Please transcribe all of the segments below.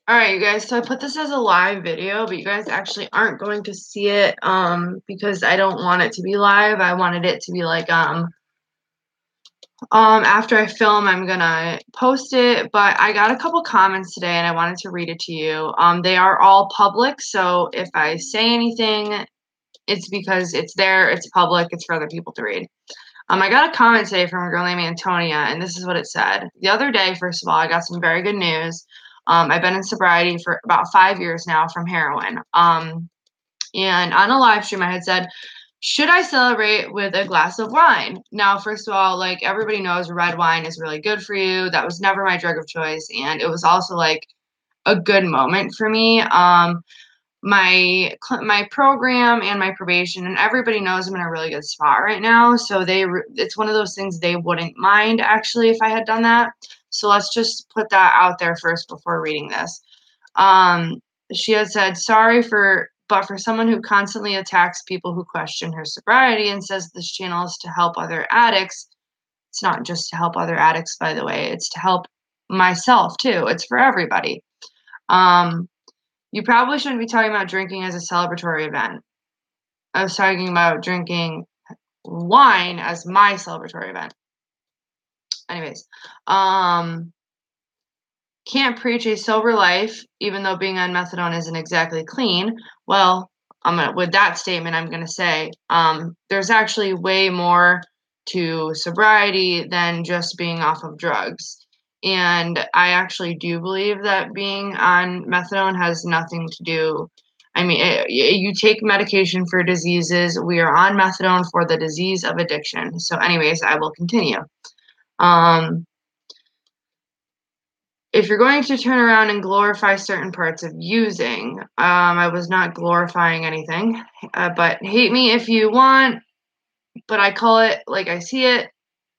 All right, you guys, so I put this as a live video, but you guys actually aren't going to see it because I don't want it to be live. I wanted it to be like after I film, I'm gonna post it, but I got a couple comments today and I wanted to read it to you. They are all public, so if I say anything, it's because it's there, it's public, it's for other people to read. I got a comment today from a girl named Antonia, and this is what it said. The other day, first of all, I got some very good news. I've been in sobriety for about 5 years now from heroin. And on a live stream, I had said, should I celebrate with a glass of wine? Now, first of all, like everybody knows, red wine is really good for you. That was never my drug of choice. And it was also like a good moment for me. My program and my probation and everybody knows I'm in a really good spot right now, so it's one of those things they wouldn't mind actually if I had done that. So let's just put that out there first before reading this. um she had said, but for someone who constantly attacks people who question her sobriety and says this channel is to help other addicts. It's not just to help other addicts, by the way, it's to help myself too. It's for everybody. um you probably shouldn't be talking about drinking as a celebratory event. I was talking about drinking wine as my celebratory event. Anyways, um, can't preach a sober life, even though being on methadone isn't exactly clean. Well, with that statement, I'm gonna say there's actually way more to sobriety than just being off of drugs. And I actually do believe that being on methadone has nothing to do. I mean, you take medication for diseases. We are on methadone for the disease of addiction. So, anyways, I will continue. Um, if you're going to turn around and glorify certain parts of using, I was not glorifying anything, but hate me if you want, but I call it like I see it.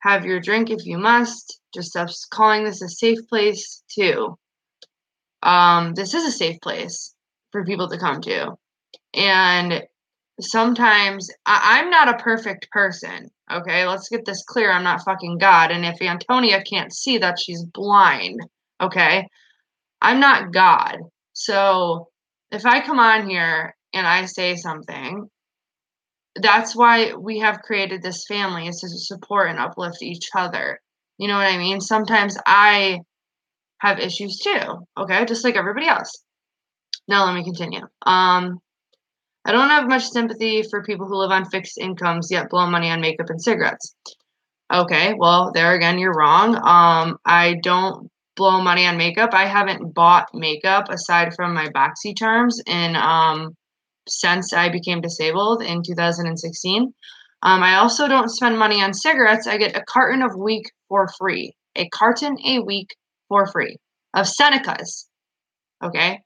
Have your drink if you must. Just stop calling this a safe place too. This is a safe place for people to come to. And sometimes I'm not a perfect person. Okay, let's get this clear. I'm not fucking God. And if Antonia can't see that, she's blind. Okay, I'm not God. So if I come on here and I say something, that's why we have created this family, is to support and uplift each other. You know what I mean? Sometimes I have issues too, okay, just like everybody else. Now let me continue. I don't have much sympathy for people who live on fixed incomes yet blow money on makeup and cigarettes. Okay, well, there again, you're wrong. I don't blow money on makeup. I haven't bought makeup aside from my boxycharms in since I became disabled in 2016. I also don't spend money on cigarettes. I get a carton a week for free. A carton a week for free of Senecas. Okay,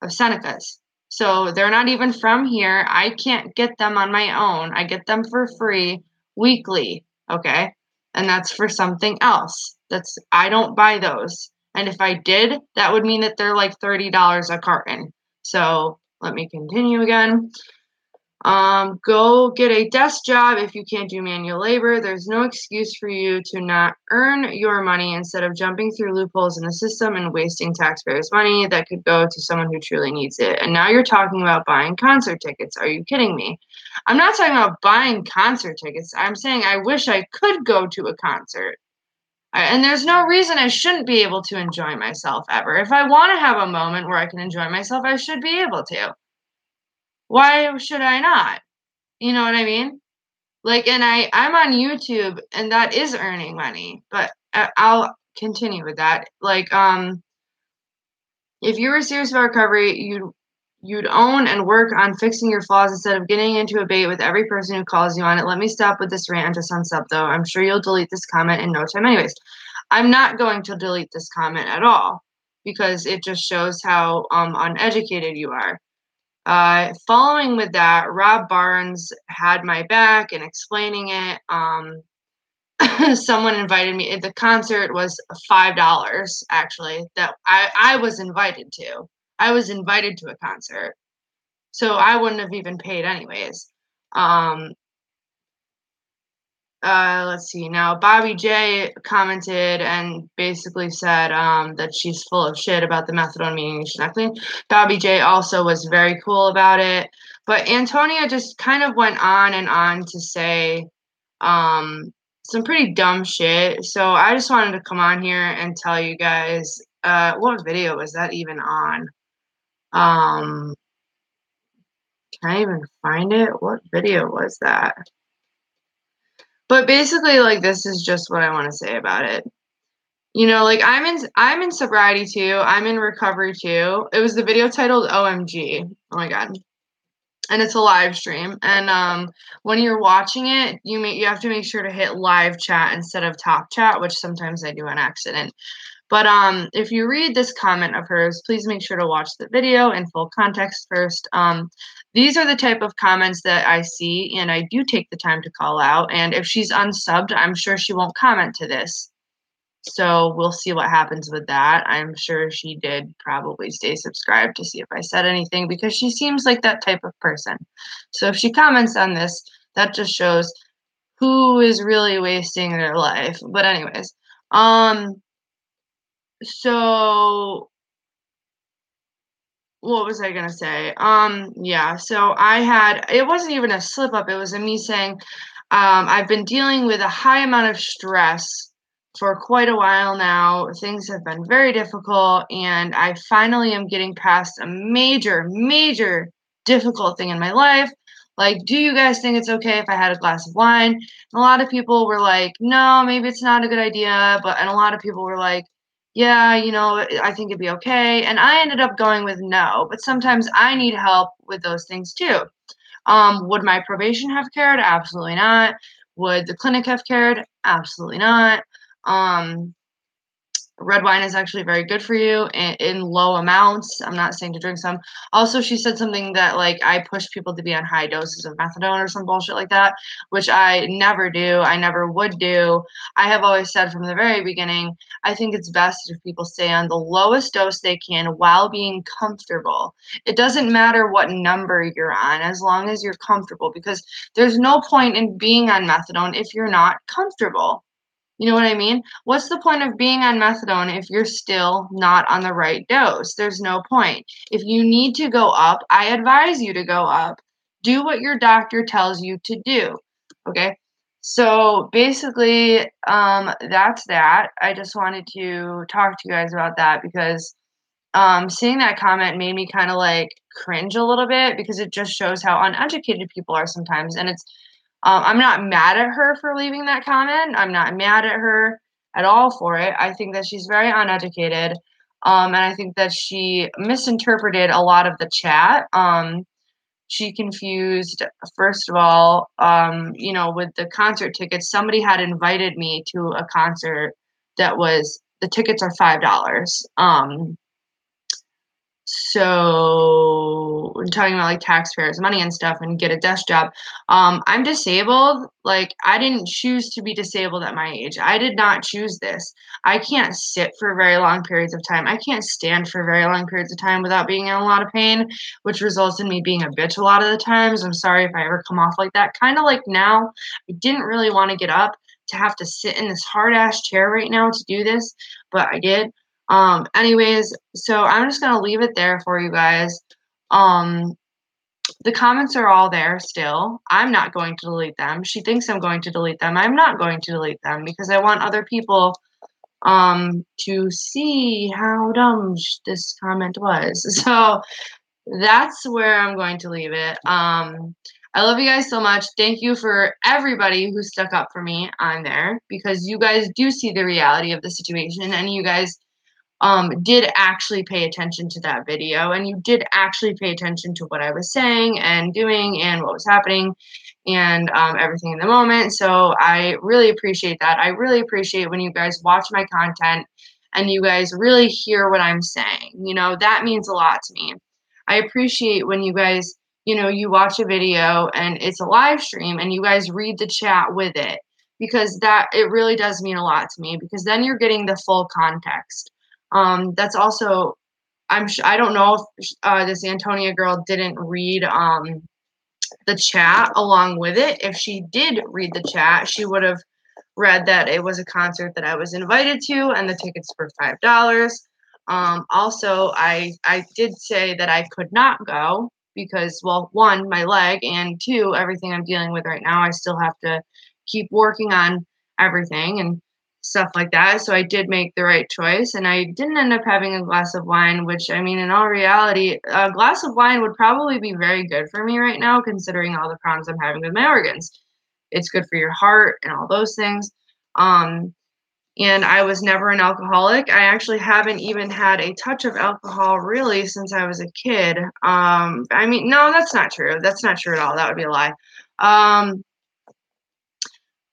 of Senecas. So they're not even from here. I can't get them on my own. I get them for free weekly. Okay. And that's for something else. I don't buy those. And if I did, that would mean that they're like $30 a carton. So let me continue again. Go get a desk job if you can't do manual labor. There's no excuse for you to not earn your money instead of jumping through loopholes in the system and wasting taxpayers' money that could go to someone who truly needs it. And now you're talking about buying concert tickets. Are you kidding me? I'm not talking about buying concert tickets. I'm saying I wish I could go to a concert. And there's no reason I shouldn't be able to enjoy myself ever. If I want to have a moment where I can enjoy myself, I should be able to. Why should I not? You know what I mean? Like, and I'm on YouTube, and that is earning money, but I'll continue with that. Like, if you were serious about recovery, you'd own and work on fixing your flaws instead of getting into a debate with every person who calls you on it. Let me stop with this rant until sunset, though. I'm sure you'll delete this comment in no time. Anyways, I'm not going to delete this comment at all because it just shows how uneducated you are. Following with that, Rob Barnes had my back in explaining it. Someone invited me. The concert was $5, actually, that I was invited to. I was invited to a concert, so I wouldn't have even paid anyways. Um, let's see now. Bobby J commented and basically said that she's full of shit about the methadone, meaning she's not clean. Bobby J also was very cool about it, but Antonia just kind of went on and on to say some pretty dumb shit. So I just wanted to come on here and tell you guys what video was that even on? Can I even find it? What video was that? But basically, like, this is just what I want to say about it. You know, like, I'm in sobriety too. I'm in recovery too. It was the video titled OMG. Oh my god. And it's a live stream. And when you're watching it, you have to make sure to hit live chat instead of top chat, which sometimes I do on accident. But if you read this comment of hers, please make sure to watch the video in full context first. These are the type of comments that I see, and I do take the time to call out. And if she's unsubbed, I'm sure she won't comment to this. So we'll see what happens with that. I'm sure she did probably stay subscribed to see if I said anything, because she seems like that type of person. So if she comments on this, that just shows who is really wasting their life. But anyways, so what was I gonna say? Yeah, so it wasn't even a slip up, it was me saying, I've been dealing with a high amount of stress for quite a while now. Things have been very difficult, and I finally am getting past a major, major difficult thing in my life. Like, do you guys think it's okay if I had a glass of wine? And a lot of people were like, no, maybe it's not a good idea. And a lot of people were like, yeah, I think it'd be okay. And I ended up going with no, but sometimes I need help with those things too. Would my probation have cared? Absolutely not. Would the clinic have cared? Absolutely not. Red wine is actually very good for you in low amounts. I'm not saying to drink some. Also, she said something that, like, I push people to be on high doses of methadone or some bullshit like that, which I never do. I never would do. I have always said from the very beginning, I think it's best if people stay on the lowest dose they can while being comfortable. It doesn't matter what number you're on as long as you're comfortable, because there's no point in being on methadone if you're not comfortable. You know what I mean? What's the point of being on methadone if you're still not on the right dose? There's no point. If you need to go up, I advise you to go up. Do what your doctor tells you to do. Okay? So basically, that's that. I just wanted to talk to you guys about that because seeing that comment made me kind of like cringe a little bit, because it just shows how uneducated people are sometimes. And I'm not mad at her for leaving that comment. I'm not mad at her at all for it. I think that she's very uneducated. And I think that she misinterpreted a lot of the chat. She confused, first of all, with the concert tickets. Somebody had invited me to a concert the tickets are $5. So I'm talking about like taxpayers' money and stuff and get a desk job. I'm disabled. Like, I didn't choose to be disabled at my age. I did not choose this. I can't sit for very long periods of time. I can't stand for very long periods of time without being in a lot of pain, which results in me being a bitch a lot of the times. I'm sorry if I ever come off like that. Kind of like now, I didn't really want to get up to have to sit in this hard ass chair right now to do this, but I did. Anyways, so I'm just gonna leave it there for you guys. Um, the comments are all there still. I'm not going to delete them. She thinks I'm going to delete them. I'm not going to delete them because I want other people to see how dumb this comment was. So that's where I'm going to leave it. I love you guys so much. Thank you for everybody who stuck up for me on there, because you guys do see the reality of the situation, and you guys did actually pay attention to that video, and you did actually pay attention to what I was saying and doing and what was happening and everything in the moment. So I really appreciate that. I really appreciate when you guys watch my content and you guys really hear what I'm saying. That means a lot to me. I appreciate when you guys, you watch a video and it's a live stream and you guys read the chat with it, because it really does mean a lot to me, because then you're getting the full context. That's also, I don't know if this Antonia girl didn't read the chat along with it. If she did read the chat, she would have read that it was a concert that I was invited to and the tickets were $5. Also, I did say that I could not go because, well, one, my leg, and two, everything I'm dealing with right now. I still have to keep working on everything and stuff like that. So I did make the right choice, and I didn't end up having a glass of wine, which, I mean, in all reality, a glass of wine would probably be very good for me right now, considering all the problems I'm having with my organs. It's good for your heart and all those things. Um, and I was never an alcoholic. I actually haven't even had a touch of alcohol really since I was a kid. I mean, no, that's not true. That's not true at all. That would be a lie. Um,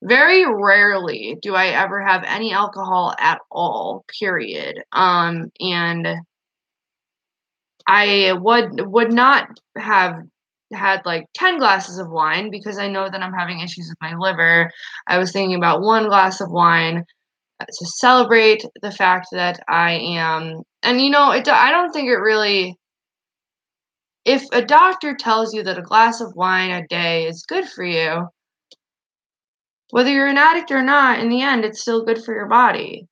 Very rarely do I ever have any alcohol at all, period. And I would not have had like 10 glasses of wine because I know that I'm having issues with my liver. I was thinking about one glass of wine to celebrate the fact that I am, and I don't think it really, if a doctor tells you that a glass of wine a day is good for you, whether you're an addict or not, in the end, it's still good for your body.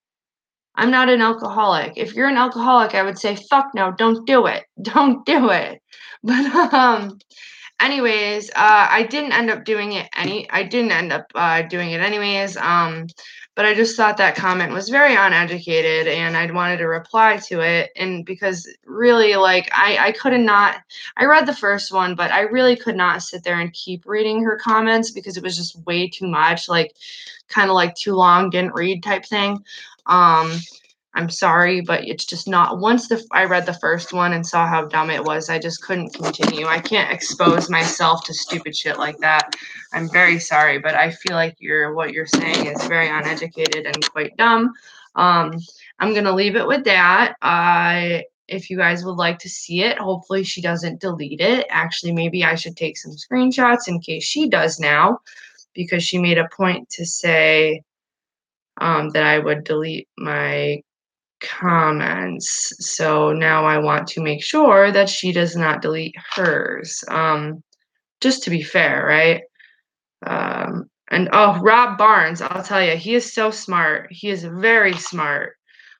I'm not an alcoholic. If you're an alcoholic, I would say, fuck no, don't do it. Don't do it. But, anyways, I didn't end up doing it anyways. But I just thought that comment was very uneducated, and I wanted to reply to it. And because really, like, I could not, I read the first one, but I really could not sit there and keep reading her comments because it was just way too much, like, kind of like too long, didn't read type thing. Um, I'm sorry, but it's just not. Once I read the first one and saw how dumb it was, I just couldn't continue. I can't expose myself to stupid shit like that. I'm very sorry, but I feel like what you're saying is very uneducated and quite dumb. I'm gonna leave it with that. If you guys would like to see it, hopefully she doesn't delete it. Actually, maybe I should take some screenshots in case she does now, because she made a point to say that I would delete my comments. So now I want to make sure that she does not delete hers. Just to be fair, right? And oh, Rob Barnes, I'll tell you, he is so smart. He is very smart.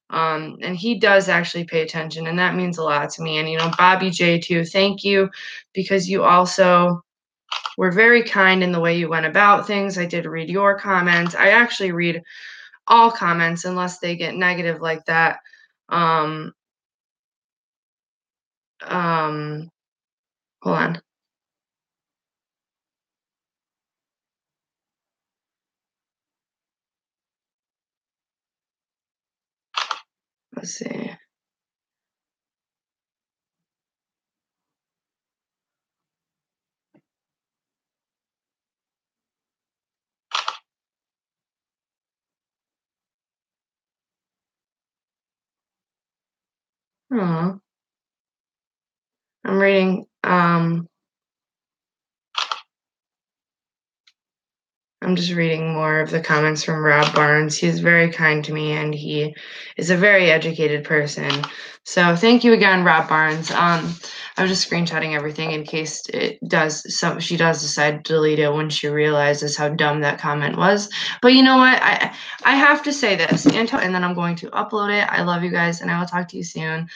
And he does actually pay attention, and that means a lot to me. And Bobby J too, thank you, because you also were very kind in the way you went about things. I did read your comments. I actually read all comments unless they get negative like that. Um, hold on. Let's see. Oh, I'm reading. I'm just reading more of the comments from Rob Barnes. He's very kind to me, and he is a very educated person. So thank you again, Rob Barnes. I was just screenshotting everything in case she does decide to delete it when she realizes how dumb that comment was. But you know what? I have to say this, and then I'm going to upload it. I love you guys, and I will talk to you soon.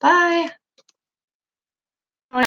Bye.